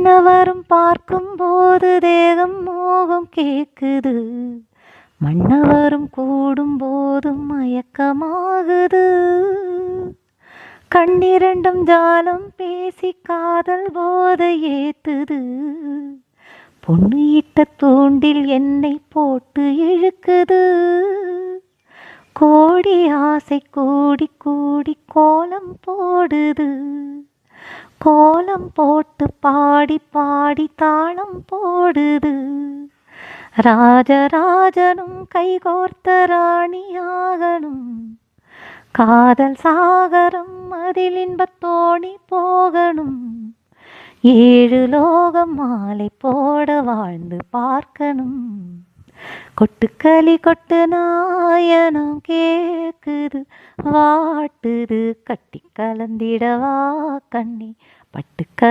விண்ணவரும் பார்க்கும்போது தேகம் மோகம் கேக்குது. மன்னவரும் கூடும்போதும் மயக்கமாகுது. கண்ணிரண்டும் ஜாலம் பேசி காதல் போதை ஏத்துது. பொண்ணு இட்ட தூண்டில் என்னை போட்டு இழுக்குது. கோடி ஆசை கூடி கூடி கோலம் போடுது. கோலம் போட்டு பாடி பாடி தாளம் போடுது. ராஜராஜனும் கைகோர்த்த ராணியாகணும். காதல் சாகரம் அதில் இன்பத் தோணி போகணும். 7 லோகம் மாலை போட வாழ்ந்து பார்க்கணும். கொட்டுக்களி கொட்டு நாயனம் கேக்குது. வாட்டுது கட்டி கலந்திடவா கண்ணி பட்டுக்க